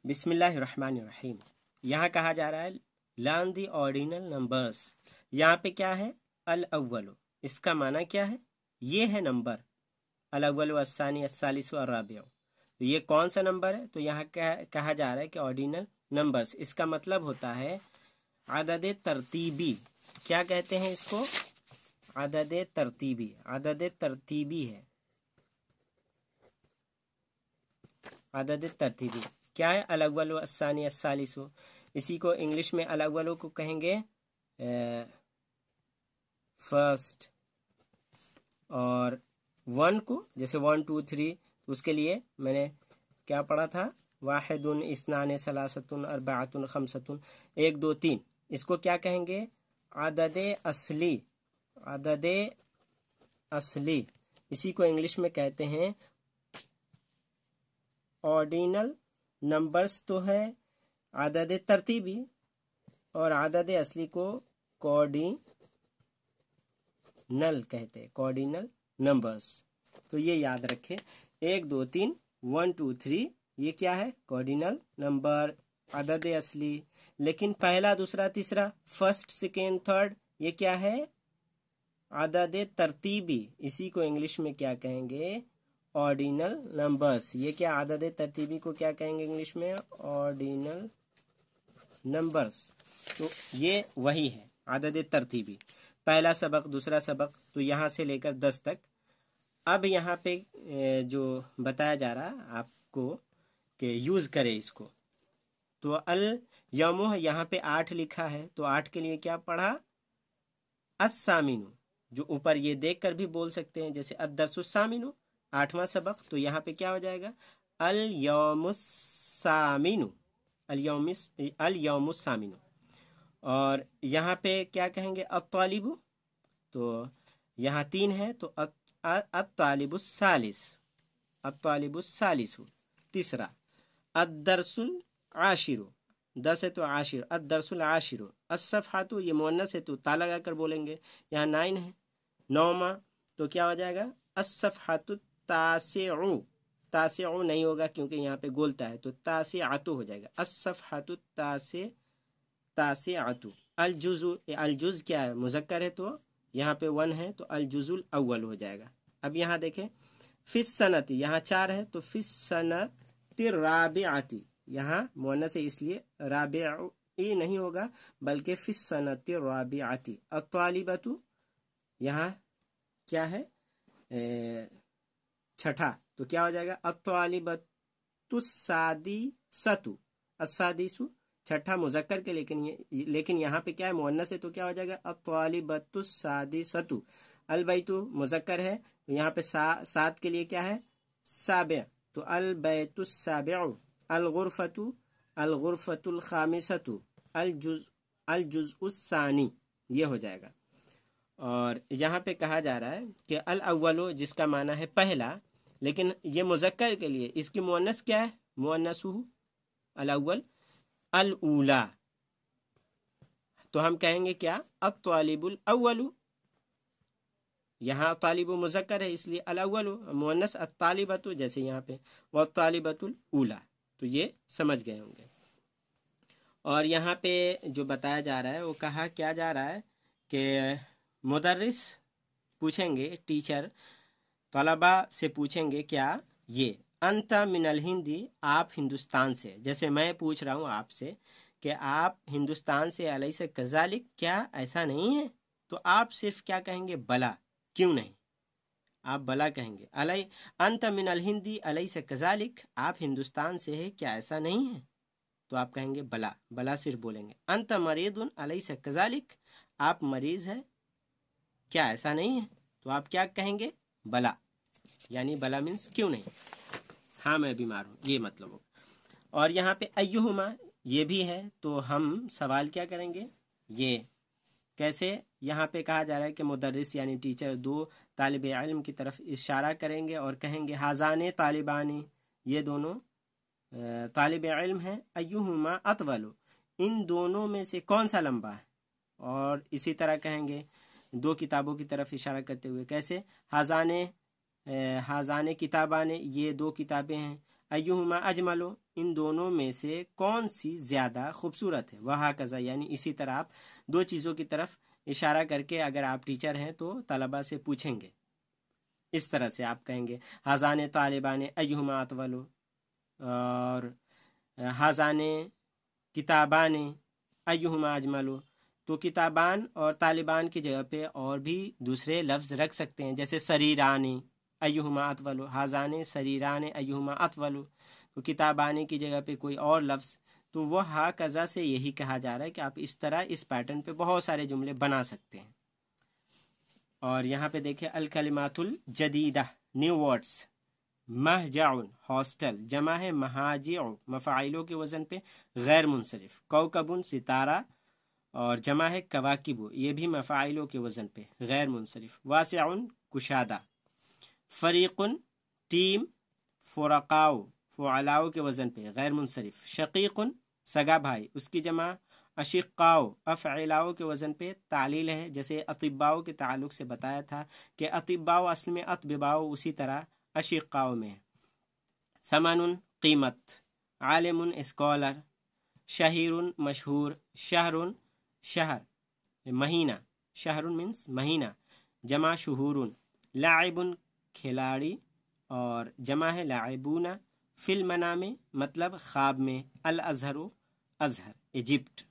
बिस्मिल्लाहिर्रहमानिर्रहीम। यहाँ कहा जा रहा है लर्न दी ऑर्डिनल नंबर्स। यहाँ पे क्या है? अल अव्वल। इसका माना क्या है? ये है नंबर अल अव्वल अस्सानी अस्सालिस व अर्राबिउ। तो ये कौन सा नंबर है? तो यहाँ कहा जा रहा है कि ऑर्डिनल नंबर्स। इसका मतलब होता है आदद तरतीबी। क्या कहते हैं इसको? आदद तरतीबी। आदद तरतीबी है, आदद तरतीबी। क्या है? अल अव्वल अस्सानी अस्सालिसु। इसी को इंग्लिश में अल अव्वल को कहेंगे फर्स्ट, और वन को जैसे 1 2 3 उसके लिए मैंने क्या पढ़ा था? वाहिदुन इस्नान सलासतुन अर्बाअतुन खमसतुन, 1 2 3। इसको क्या कहेंगे? आदद असली। आदद असली। इसी को इंग्लिश में कहते हैं ऑर्डिनल नंबर्स। तो है आदद तरतीबी, और आदद असली को कॉर्डिनल कहते हैं, कॉर्डिनल नंबर्स। तो ये याद रखें, 1 2 3 1 2 3 ये क्या है? कॉर्डिनल नंबर, आदद असली। लेकिन पहला दूसरा तीसरा, फर्स्ट सेकेंड थर्ड, ये क्या है? आदद तरतीबी। इसी को इंग्लिश में क्या कहेंगे? Ordinal numbers. ये क्या? आदद तरतीबी को क्या कहेंगे इंग्लिश में? Ordinal numbers. तो ये वही है आदद तरतीबी। पहला सबक, दूसरा सबक, तो यहाँ से लेकर 10 तक। अब यहाँ पे जो बताया जा रहा है आपको कि यूज़ करें इसको। तो अल यौमु यहाँ पे 8 लिखा है, तो 8 के लिए क्या पढ़ा? अस्सामिनु। जो ऊपर ये देख कर भी बोल सकते हैं, जैसे अद्दरसुस्सामिनु, 8वां सबक। तो यहाँ पे क्या हो जाएगा? अल यौमुस्सामिनु, अल यौमुस्सामिनु। और यहाँ पे क्या कहेंगे? अत्तालिबु। तो यहाँ 3 है, तो अत्तालिबुस्सालिस, अत्तालिबुस्सालिसु तीसरा। अद्दरसुल आशिरु, 10 है तो आशिर, अद्दरसुल आशिरु। अस्सफ़हातु ये मुअन्नस है तो ता लगा कर बोलेंगे। यहाँ 9 है, 9वां, तो क्या हो जाएगा? अस्सफ़हातु तासिउ। तासिउ नहीं होगा क्योंकि यहाँ पे गोलता है, तो तासिआतु हो जाएगा। अस्सफ़हातु तासिआतु। अल जुज़ु, अल जुज़ क्या है? मुज़क्कर है तो यहाँ पे 1 है, तो अल जुज़ुल अव्वल हो जाएगा। अब यहाँ देखें, फिस सनती, यहाँ 4 है, तो फिस सनति राबिआती, यहाँ मुअन्नस है इसलिए राबिई नहीं होगा बल्कि फिस सनति राबिआती। अत्तालिबतु यहाँ क्या है? छठा, तो क्या हो जाएगा? अत्तालिबतुस्सादिसतु, अस्सादिसु छठा मुज़क्कर के, लेकिन यहाँ पे क्या है? मुअन्नस है तो क्या हो जाएगा? अत्तालिबतुस्सादिसतु। अल बैतु मुज़क्कर है, तो यहाँ पे 7 के लिए क्या है? साबे, तो अल बैतुस्साबिउ। अल गुरफतु, अल गुरफतुल खामिसतु। अल जुज़उस्सानी, ये हो जाएगा। और यहाँ पे कहा जा रहा है कि अल अव्वलो, जिसका माना है पहला, लेकिन ये मुज़क्कर के लिए इसकी मुअन्नस क्या है? मुअन्नसुहु अल अव्वल। अल ऊला, तो हम कहेंगे क्या? अत्तालिबुल अव्वलु। यहाँ तालिबु मुज़क्कर है इसलिए अल अव्वलु, मुअन्नस अत्तालिबतु, जैसे यहाँ पे वत्तालिबतुल ऊला। तो ये समझ गए होंगे। और यहाँ पे जो बताया जा रहा है वो कहा क्या जा रहा है कि मुदर्रिस पूछेंगे, टीचर तलबा से पूछेंगे क्या? ये अंता मिनल हिंदी, आप हिंदुस्तान से। जैसे मैं पूछ रहा हूँ आपसे कि आप हिंदुस्तान से, अलैसा कज़ालिक, क्या ऐसा नहीं है? तो आप सिर्फ क्या कहेंगे? बला। क्यों नहीं? आप बला कहेंगे। अलई अंत मिनल हिंदी अलैसा कज़ालिक, आप हिंदुस्तान से है, क्या ऐसा नहीं है? तो आप कहेंगे बला, बला सिर्फ बोलेंगे। अंत मरीदुन अलैसा कज़ालिक, आप मरीज है, क्या ऐसा नहीं है? तो आप क्या कहेंगे? बला, यानी बला मीन्स क्यों नहीं, हाँ मैं बीमार हूँ, ये मतलब हो। और यहाँ पे अय्युहुमा ये भी है, तो हम सवाल क्या करेंगे? ये कैसे? यहाँ पे कहा जा रहा है कि मुदर्रिस यानी टीचर 2 तालिब इल्म की तरफ इशारा करेंगे और कहेंगे हाजाने तालिबानी, ये दोनों तालिब इल्म हैं। अय्युहुमा अतवलु, इन दोनों में से कौन सा लंबा है? और इसी तरह कहेंगे 2 किताबों की तरफ इशारा करते हुए, कैसे? हाजाने किताबाने, ये 2 किताबें हैं। अय्युहुमा अजमलो, इन दोनों में से कौन सी ज़्यादा खूबसूरत है। वह कज़ा, यानी इसी तरह आप दो चीज़ों की तरफ इशारा करके अगर आप टीचर हैं तो तलबा से पूछेंगे, इस तरह से आप कहेंगे हाजान तालिबान अय्युहुमा अतवलो, और हाजान किताबान अय्युहुमा अजमलो। तो किताबान और तालिबान की जगह पे और भी दूसरे लफ्ज़ रख सकते हैं, जैसे सरीरान अय्युहुमा अतवलो, हाजान सरीरान अय्युहुमा अतवलो। तो किताबानी की जगह पे कोई और लफ्ज़, तो वह हा कज़ा से यही कहा जा रहा है कि आप इस तरह इस पैटर्न पे बहुत सारे जुमले बना सकते हैं। और यहाँ पे देखिए अल कलिमातुल जदीदा, न्यू वर्ड्स। महजाउन हॉस्टल, जमा है महाजिउ, मफ़ाइलों के वज़न पे गैर मुनसरिफ। कौकबुन सितारा, और जमा है कवाकिबु, ये भी मफ़ाइलों के वज़न पे गैर मुनसरिफ। वासिउन कुशादा। फ़रीक़ुन टीम। फ़ुरक़ाउ फ़ुअलाओ के वज़न पे गैर मुनसरिफ। शक़ीक़ुन सगा भाई, उसकी जमा अशिक़ाओ, अफ़इलाओ के वज़न पे तालील है, जैसे अतिब्बाओ के ताल्लुक़ से बताया था कि अतिब्बाओ असल में अतबिबाओ, उसी तरह अशिक़ाओ में। समनुन कीमत। आलिमुन स्कॉलर। शहीरुन मशहूर। शहरुन शहर, महीना। शहरुन मीन्स महीना, जमा शुहूरुन। लाइबुन खिलाड़ी, और जमा है लाइबूना। फिल मनामे मतलब ख्वाब में। अल अजहरु अजहर, इजिप्ट।